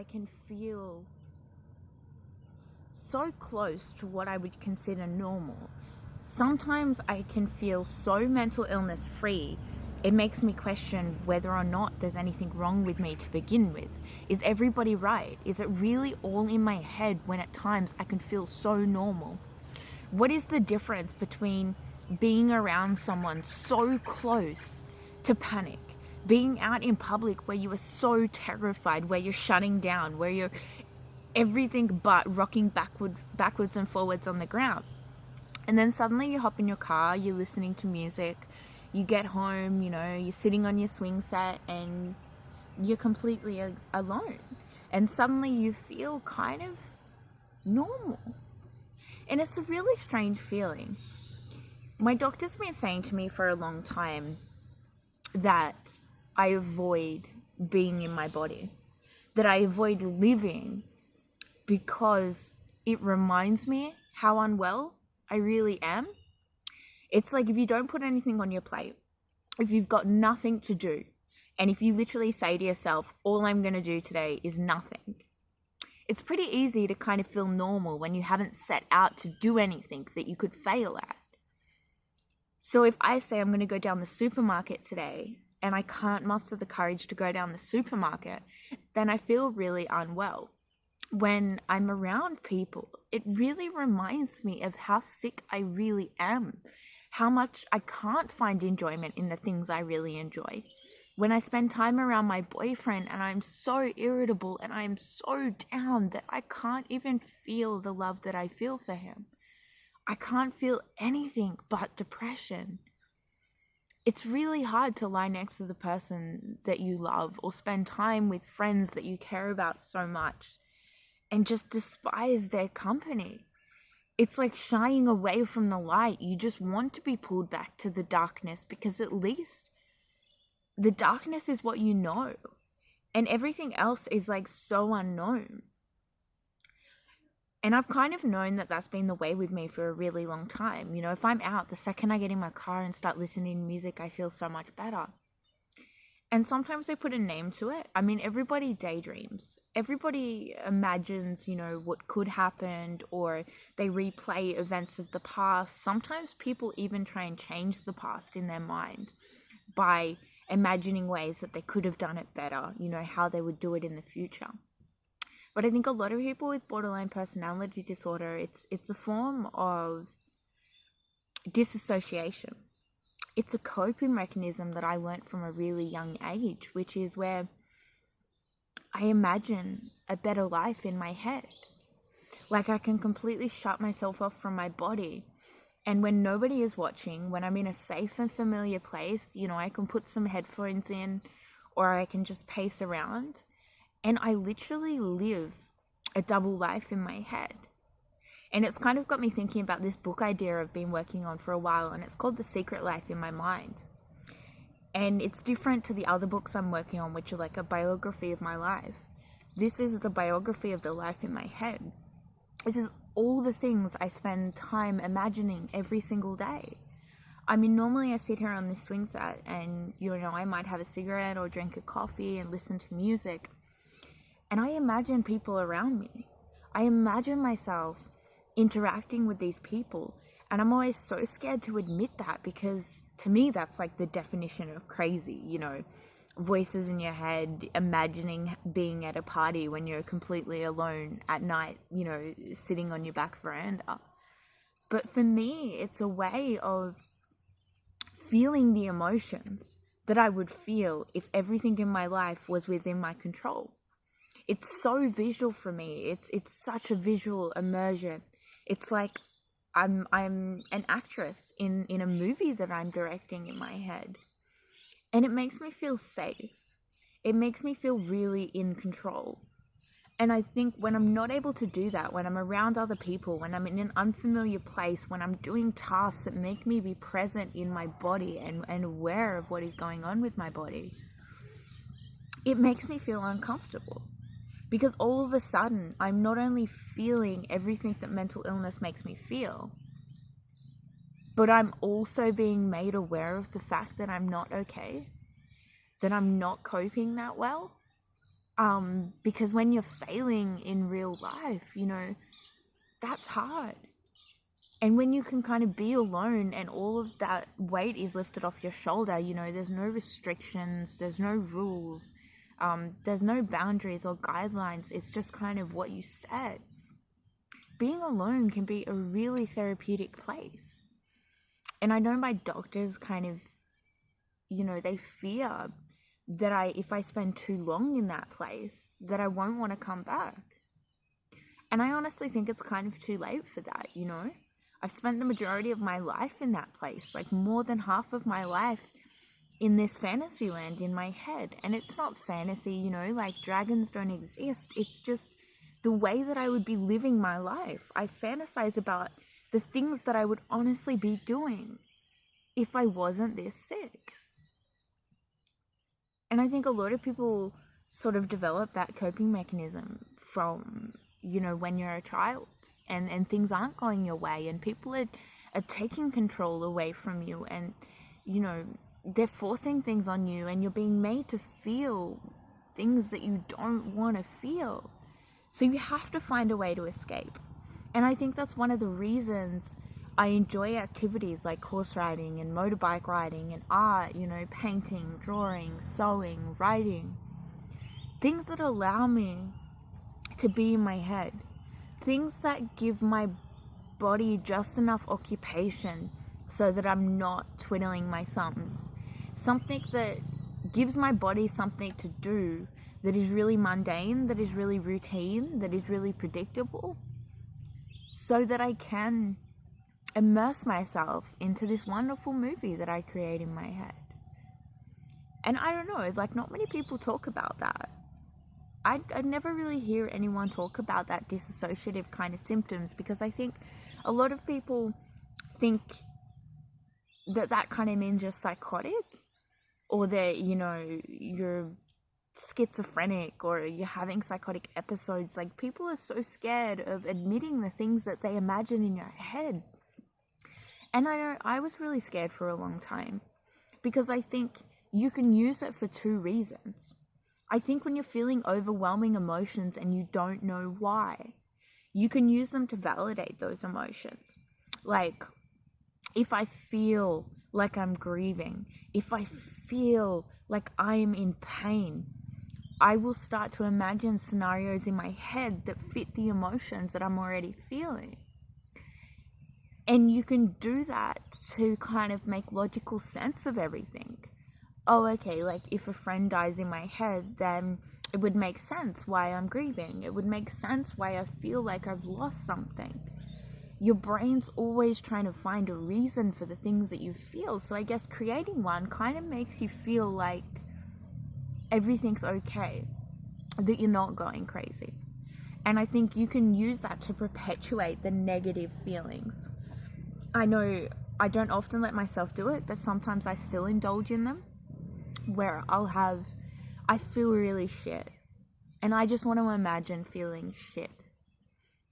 I can feel so close to what I would consider normal. Sometimes I can feel so mental illness free, it makes me question whether or not there's anything wrong with me to begin with. Is everybody right? Is it really all in my head when at times I can feel so normal? What is the difference between being around someone so close to panic, being out in public where you are so terrified, where you're shutting down, where you're everything but rocking backwards and forwards on the ground, and then suddenly you hop in your car, you're listening to music, you get home, you're sitting on your swing set and you're completely alone, and suddenly you feel kind of normal. And it's a really strange feeling. My doctor's been saying to me for a long time that I avoid being in my body, that I avoid living, because it reminds me how unwell I really am. It's like if you don't put anything on your plate, if you've got nothing to do, and if you literally say to yourself, all I'm going to do today is nothing, it's pretty easy to kind of feel normal when you haven't set out to do anything that you could fail at. So if I say I'm going to go down the supermarket today and I can't muster the courage to go down the supermarket, then I feel really unwell. When I'm around people, it really reminds me of how sick I really am, how much I can't find enjoyment in the things I really enjoy. When I spend time around my boyfriend and I'm so irritable and I'm so down that I can't even feel the love that I feel for him. I can't feel anything but depression. It's really hard to lie next to the person that you love or spend time with friends that you care about so much and just despise their company. It's like shying away from the light. You just want to be pulled back to the darkness, because at least the darkness is what you know, and everything else is like so unknown. And I've kind of known that that's been the way with me for a really long time. If I'm out, the second I get in my car and start listening to music, I feel so much better. And sometimes they put a name to it. I mean, everybody daydreams. Everybody imagines, what could happen, or they replay events of the past. Sometimes people even try and change the past in their mind by imagining ways that they could have done it better, how they would do it in the future. But I think a lot of people with borderline personality disorder, it's a form of dissociation. It's a coping mechanism that I learned from a really young age, which is where I imagine a better life in my head. Like I can completely shut myself off from my body. And when nobody is watching, when I'm in a safe and familiar place, I can put some headphones in, or I can just pace around. And I literally live a double life in my head. And it's kind of got me thinking about this book idea I've been working on for a while, and it's called The Secret Life in My Mind. And it's different to the other books I'm working on, which are like a biography of my life. This is the biography of the life in my head. This is all the things I spend time imagining every single day. I mean, normally I sit here on this swing set and, I might have a cigarette or drink a coffee and listen to music. And I imagine people around me. I imagine myself interacting with these people. And I'm always so scared to admit that, because to me, that's like the definition of crazy, voices in your head, imagining being at a party when you're completely alone at night, sitting on your back veranda. But for me, it's a way of feeling the emotions that I would feel if everything in my life was within my control. It's so visual for me. It's such a visual immersion. It's like I'm an actress in a movie that I'm directing in my head. And it makes me feel safe. It makes me feel really in control. And I think when I'm not able to do that, when I'm around other people, when I'm in an unfamiliar place, when I'm doing tasks that make me be present in my body and aware of what is going on with my body, it makes me feel uncomfortable. Because all of a sudden, I'm not only feeling everything that mental illness makes me feel, but I'm also being made aware of the fact that I'm not okay, that I'm not coping that well. Because when you're failing in real life, that's hard. And when you can kind of be alone and all of that weight is lifted off your shoulder, there's no restrictions, there's no rules, there's no boundaries or guidelines. It's just kind of what you said. Being alone can be a really therapeutic place. And I know my doctors kind of, they fear that if I spend too long in that place, that I won't want to come back. And I honestly think it's kind of too late for that, I've spent the majority of my life in that place, like more than half of my life in this fantasy land in my head. And it's not fantasy, like dragons don't exist. It's just the way that I would be living my life. I fantasize about the things that I would honestly be doing if I wasn't this sick. And I think a lot of people sort of develop that coping mechanism from, when you're a child. And things aren't going your way, and people are taking control away from you, and they're forcing things on you, and you're being made to feel things that you don't want to feel. So you have to find a way to escape. And I think that's one of the reasons I enjoy activities like horse riding and motorbike riding and art, painting, drawing, sewing, writing, things that allow me to be in my head. Things that give my body just enough occupation so that I'm not twiddling my thumbs. Something that gives my body something to do that is really mundane, that is really routine, that is really predictable, so that I can immerse myself into this wonderful movie that I create in my head. And I don't know, not many people talk about that. I never really hear anyone talk about that dissociative kind of symptoms, because I think a lot of people think that kind of means you're psychotic, or that, you're schizophrenic, or you're having psychotic episodes. Like, people are so scared of admitting the things that they imagine in your head. And I know I was really scared for a long time, because I think you can use it for two reasons. I think when you're feeling overwhelming emotions and you don't know why, you can use them to validate those emotions. Like, if I feel like I'm grieving, if I feel like I am in pain, I will start to imagine scenarios in my head that fit the emotions that I'm already feeling. And you can do that to kind of make logical sense of everything. Oh, okay, like if a friend dies in my head, then it would make sense why I'm grieving. It would make sense why I feel like I've lost something. Your brain's always trying to find a reason for the things that you feel. So I guess creating one kind of makes you feel like everything's okay, that you're not going crazy. And I think you can use that to perpetuate the negative feelings. I know I don't often let myself do it, but sometimes I still indulge in them, where I feel really shit, and I just want to imagine feeling shit.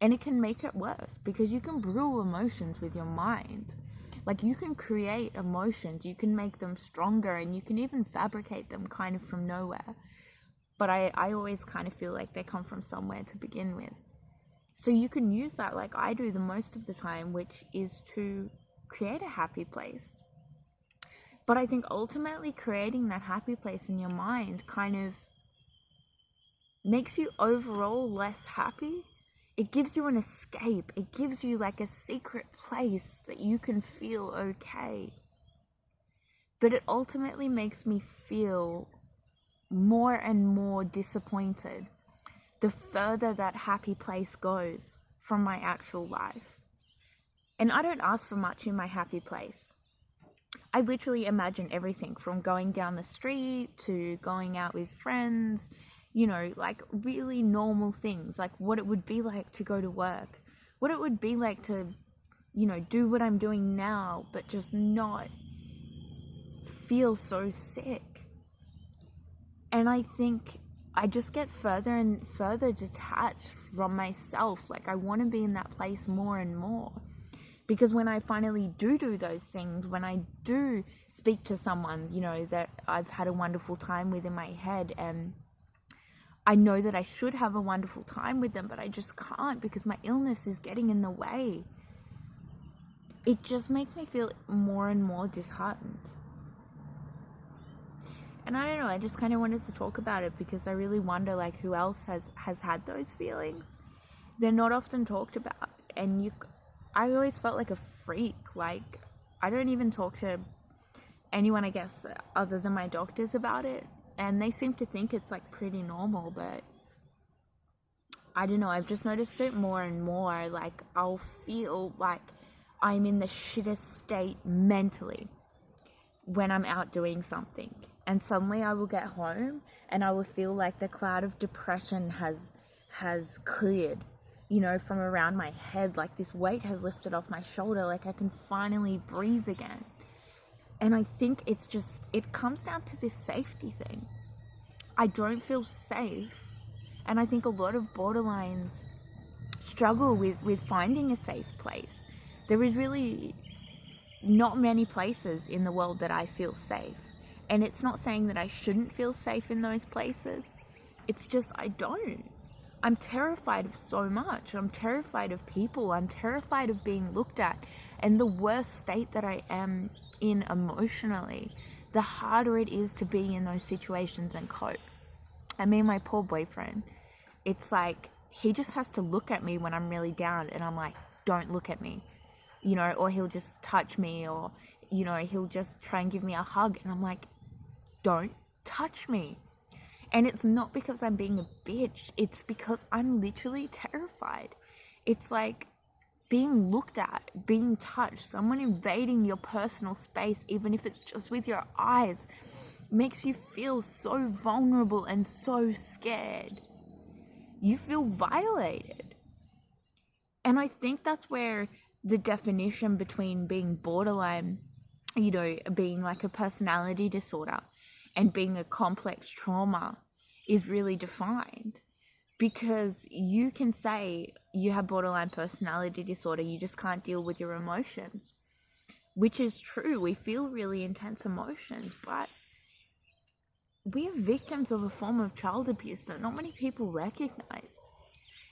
And it can make it worse, because you can brew emotions with your mind. Like, you can create emotions, you can make them stronger, and you can even fabricate them kind of from nowhere. But I always kind of feel like they come from somewhere to begin with. So you can use that like I do the most of the time, which is to create a happy place. But I think ultimately creating that happy place in your mind kind of makes you overall less happy. It gives you an escape. It gives you like a secret place that you can feel okay. But it ultimately makes me feel more and more disappointed the further that happy place goes from my actual life. And I don't ask for much in my happy place. I literally imagine everything from going down the street to going out with friends, like really normal things, like what it would be like to go to work, what it would be like to, do what I'm doing now, but just not feel so sick. And I think I just get further and further detached from myself. Like, I want to be in that place more and more. Because when I finally do those things, when I do speak to someone, that I've had a wonderful time with in my head, and I know that I should have a wonderful time with them, but I just can't because my illness is getting in the way. It just makes me feel more and more disheartened. And I don't know, I just kind of wanted to talk about it because I really wonder, like, who else has had those feelings. They're not often talked about, and I always felt like a freak. Like, I don't even talk to anyone, I guess, other than my doctors about it, and they seem to think it's like pretty normal, but I don't know, I've just noticed it more and more. Like, I'll feel like I'm in the shittest state mentally when I'm out doing something, and suddenly I will get home and I will feel like the cloud of depression has cleared, you know, from around my head. Like, this weight has lifted off my shoulder, like I can finally breathe again. And I think it comes down to this safety thing. I don't feel safe, and I think a lot of borderlines struggle with finding a safe place. There is really not many places in the world that I feel safe, and it's not saying that I shouldn't feel safe in those places. It's just I don't. I'm terrified of so much. I'm terrified of people. I'm terrified of being looked at. And the worse state that I am in emotionally, the harder it is to be in those situations and cope. I mean, my poor boyfriend, it's like he just has to look at me when I'm really down, and I'm like, don't look at me, you know, or he'll just touch me, or, you know, he'll just try and give me a hug, and I'm like, don't touch me. And it's not because I'm being a bitch, it's because I'm literally terrified. It's like being looked at, being touched, someone invading your personal space, even if it's just with your eyes, makes you feel so vulnerable and so scared. You feel violated. And I think that's where the definition between being borderline, you know, being like a personality disorder, and being a complex trauma is really defined. Because you can say you have borderline personality disorder, you just can't deal with your emotions, which is true. We feel really intense emotions, but we are victims of a form of child abuse that not many people recognize.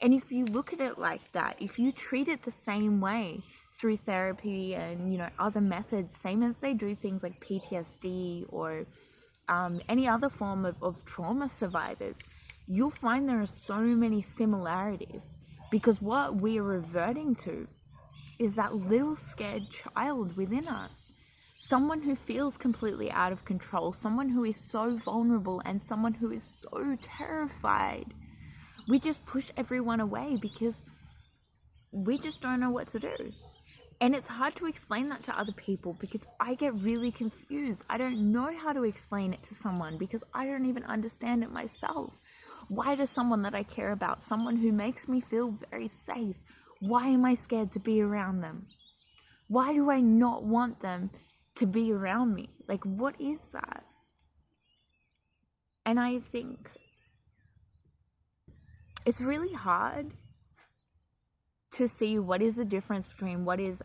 And if you look at it like that, if you treat it the same way through therapy and, you know, other methods, same as they do things like PTSD or any other form of trauma survivors, you'll find there are so many similarities, because what we are reverting to is that little scared child within us, someone who feels completely out of control, someone who is so vulnerable, and someone who is so terrified. We just push everyone away because we just don't know what to do. And it's hard to explain that to other people because I get really confused. I don't know how to explain it to someone because I don't even understand it myself. Why does someone that I care about, someone who makes me feel very safe, why am I scared to be around them? Why do I not want them to be around me? Like, what is that? And I think it's really hard to see what is the difference between what is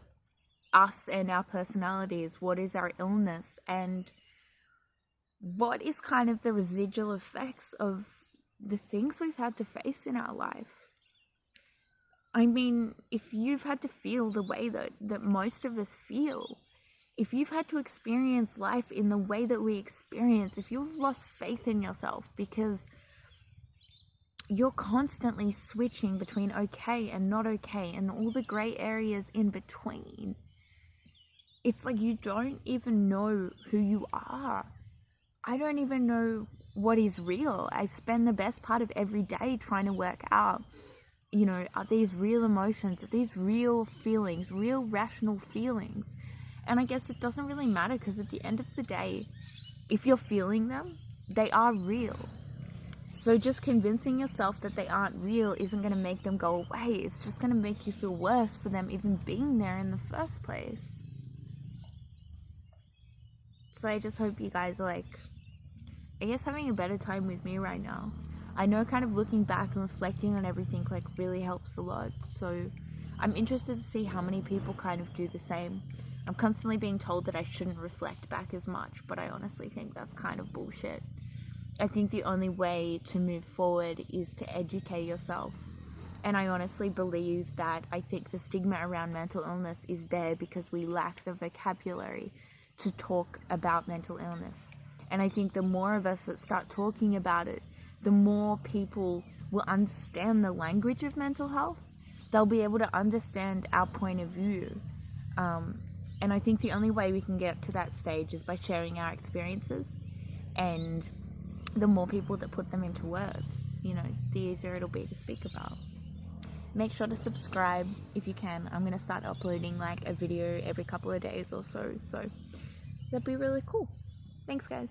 us and our personalities, what is our illness, and what is kind of the residual effects of the things we've had to face in our life. I mean, if you've had to feel the way that most of us feel, if you've had to experience life in the way that we experience, if you've lost faith in yourself because you're constantly switching between okay and not okay and all the gray areas in between, it's like you don't even know who you are. I don't even know what is real. I spend the best part of every day trying to work out, you know, are these real emotions? Are these real feelings, real rational feelings? And I guess it doesn't really matter because at the end of the day, if you're feeling them, they are real. So just convincing yourself that they aren't real isn't going to make them go away. It's just going to make you feel worse for them even being there in the first place. So I just hope you guys are, like, I guess, having a better time with me right now. I know kind of looking back and reflecting on everything, like, really helps a lot. So I'm interested to see how many people kind of do the same. I'm constantly being told that I shouldn't reflect back as much, but I honestly think that's kind of bullshit. I think the only way to move forward is to educate yourself. And I honestly believe that I think the stigma around mental illness is there because we lack the vocabulary to talk about mental illness. And I think the more of us that start talking about it, the more people will understand the language of mental health. They'll be able to understand our point of view. And I think the only way we can get to that stage is by sharing our experiences. And the more people that put them into words, the easier it'll be to speak about. Make sure to subscribe if you can. I'm going to start uploading like a video every couple of days or so. So that'd be really cool. Thanks, guys.